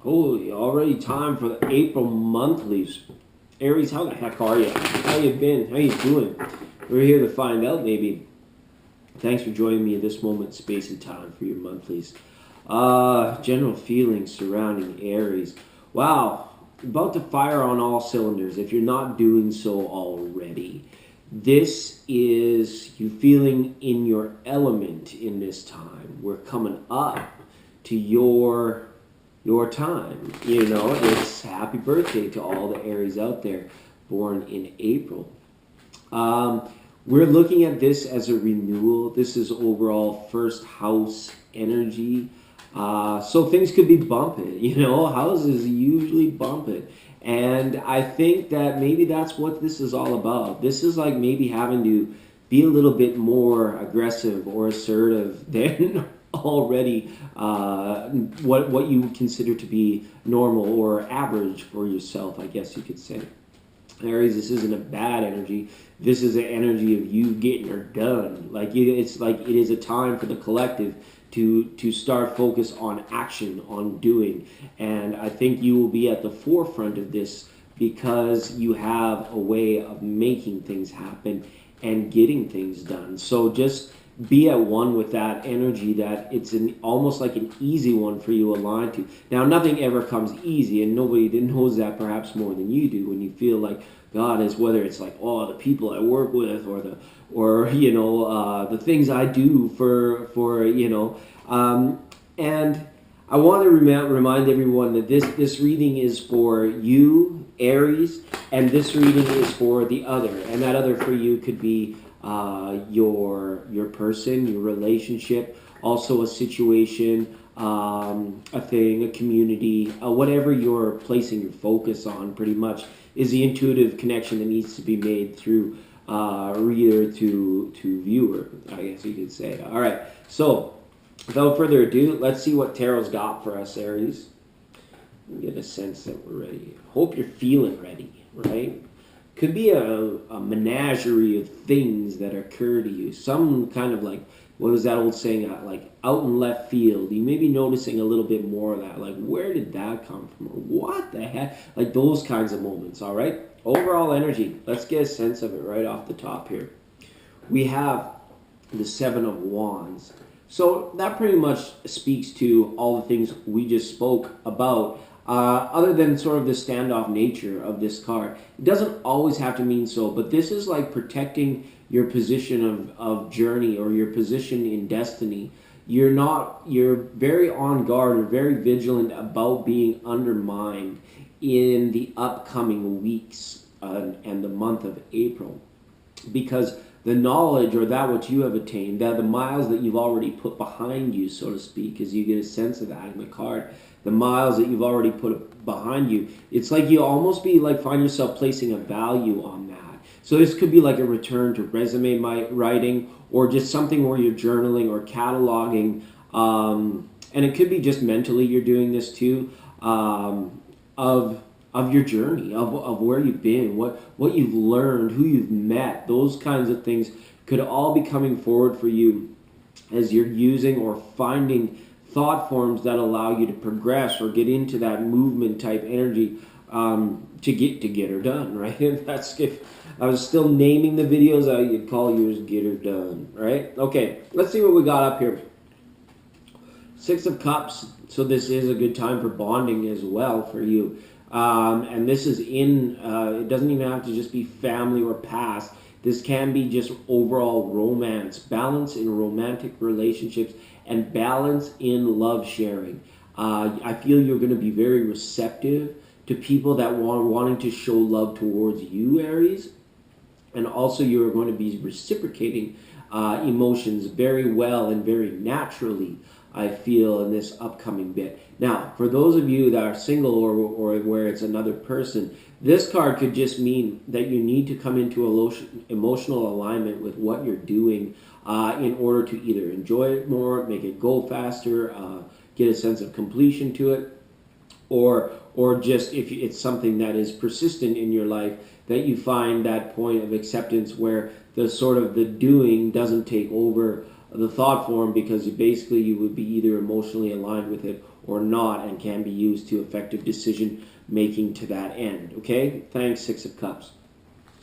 Holy, already time for the April monthlies. Aries, how the heck are you? How you been? How you doing? We're here to find out, maybe. Thanks for joining me at this moment, space and time for your monthlies. General feelings surrounding Aries. Wow, about to fire on all cylinders if you're not doing so already. This is you feeling in your element in this time. We're coming up to your time. You know, it's happy birthday to all the Aries out there born in April. We're looking at this as a renewal. This is overall first house energy. So things could be bumping, you know, houses usually bumping. And I think that maybe that's what this is all about. This is like maybe having to be a little bit more aggressive or assertive than already what you would consider to be normal or average for yourself, I guess you could say. Aries, this isn't a bad energy. This is an energy of you getting her done. It's like it is a time for the collective to start focus on action, on doing. And I think you will be at the forefront of this because you have a way of making things happen and getting things done. So just be at one with that energy, that it's almost like an easy one for you aligned to. Now, nothing ever comes easy, and nobody knows that perhaps more than you do when you feel like God is, whether it's like, oh, the people I work with or the things I do for and I want to remind everyone that this reading is for you, Aries, and this reading is for the other, and that other for you could be your person, your relationship, also a situation, a thing, a community, whatever you're placing your focus on. Pretty much is the intuitive connection that needs to be made through reader to viewer, I guess you could say. All right, so without further ado, let's see what Tarot's got for us, Aries. Get a sense that we're ready. Hope you're feeling ready, right? Could be a menagerie of things that occur to you. Some kind of like, what was that old saying, like out in left field. You may be noticing a little bit more of that. Like, where did that come from? Or what the heck? Like those kinds of moments, all right? Overall energy, let's get a sense of it right off the top here. We have the Seven of Wands. So that pretty much speaks to all the things we just spoke about. Other than sort of the standoff nature of this card. It doesn't always have to mean so, but this is like protecting your position of journey or your position in destiny. You're very on guard or very vigilant about being undermined in the upcoming weeks and the month of April. Because the knowledge or that which you have attained, that the miles that you've already put behind you, so to speak, as you get a sense of that in the card, the miles that you've already put behind you, it's like you almost be like find yourself placing a value on that. So this could be like a return to resume writing or just something where you're journaling or cataloging, and it could be just mentally you're doing this too, of your journey, of where you've been, what you've learned, who you've met. Those kinds of things could all be coming forward for you as you're using or finding thought forms that allow you to progress or get into that movement type energy to get her done, right? That's if I was still naming the videos, I'd call yours "Get Her Done," right? Okay, let's see what we got up here. Six of Cups. So this is a good time for bonding as well for you. And this is it doesn't even have to just be family or past. This can be just overall romance, balance in romantic relationships, and balance in love sharing. I feel you're going to be very receptive to people that wanting to show love towards you, Aries. And also you're going to be reciprocating emotions very well and very naturally, I feel, in this upcoming bit. Now, for those of you that are single or where it's another person, this card could just mean that you need to come into emotional alignment with what you're doing in order to either enjoy it more, make it go faster, get a sense of completion to it, or just if it's something that is persistent in your life, that you find that point of acceptance where the sort of the doing doesn't take over the thought form, because you would be either emotionally aligned with it or not, and can be used to effective decision making to that end. Okay, thanks, Six of Cups.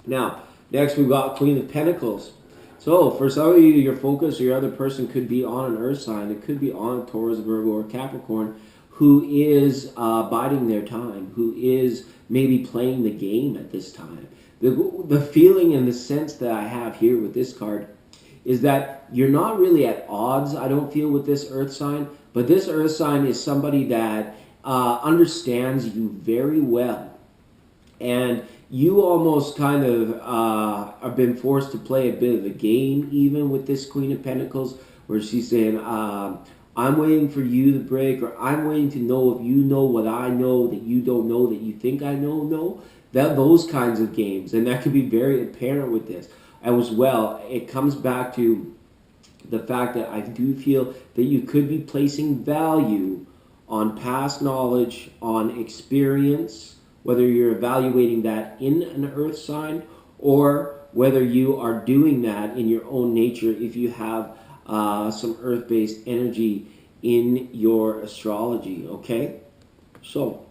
Now, next we've got Queen of Pentacles. So for some of you, your focus or your other person could be on an earth sign. It could be on a Taurus, Virgo, or Capricorn who is biding their time, who is maybe playing the game at this time. The feeling and the sense that I have here with this card is that you're not really at odds, I don't feel, with this earth sign, but this earth sign is somebody that understands you very well. And you almost kind of have been forced to play a bit of a game even with this Queen of Pentacles, where she's saying, I'm waiting for you to break, or I'm waiting to know if you know what I know that you don't know that you think I know. Those kinds of games. And that could be very apparent with this. As well, it comes back to the fact that I do feel that you could be placing value on past knowledge, on experience, whether you're evaluating that in an earth sign or whether you are doing that in your own nature if you have some earth-based energy in your astrology, okay? So,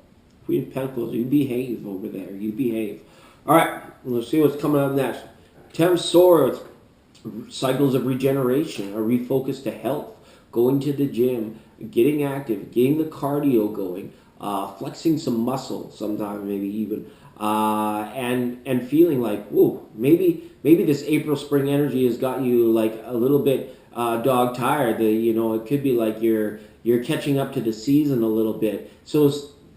Queen of Pentacles, you behave over there. You behave. All right, let's see what's coming up next. Ten of Swords, cycles of regeneration, a refocus to health, going to the gym, getting active, getting the cardio going, flexing some muscle, sometimes maybe even, and feeling like, whoa, maybe this April spring energy has got you like a little bit dog tired. It could be like you're catching up to the season a little bit. So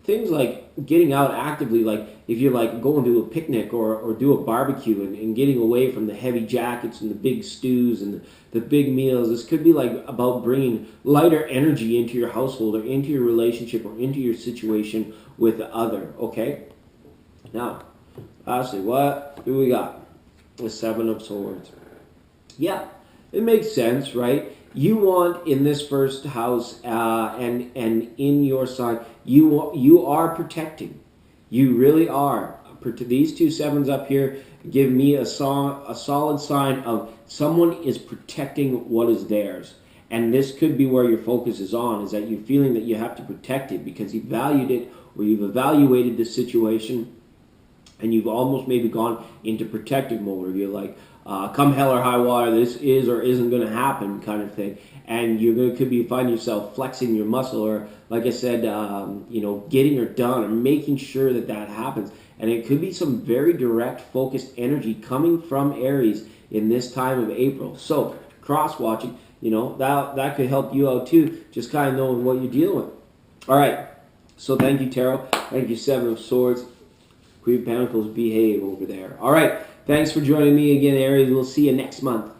things like getting out actively, like if you're like going to a picnic or do a barbecue and getting away from the heavy jackets and the big stews and the big meals. This could be like about bringing lighter energy into your household or into your relationship or into your situation with the other, okay? Now, lastly, what do we got? The Seven of Swords. Yeah, it makes sense, right? You want in this first house and in your sign, you are protecting. You really are. These two sevens up here give me a solid sign of someone is protecting what is theirs. And this could be where your focus is on, is that you're feeling that you have to protect it because you valued it or you've evaluated the situation and you've almost maybe gone into protective mode, or you're like, come hell or high water, this is or isn't going to happen kind of thing. And find yourself flexing your muscle, or like I said, getting it done or making sure that happens. And it could be some very direct, focused energy coming from Aries in this time of April. So cross-watching, that could help you out too, just kind of knowing what you're dealing with. All right, so thank you, Tarot. Thank you, Seven of Swords. Queen of Pentacles, behave over there. All right, thanks for joining me again, Aries. We'll see you next month.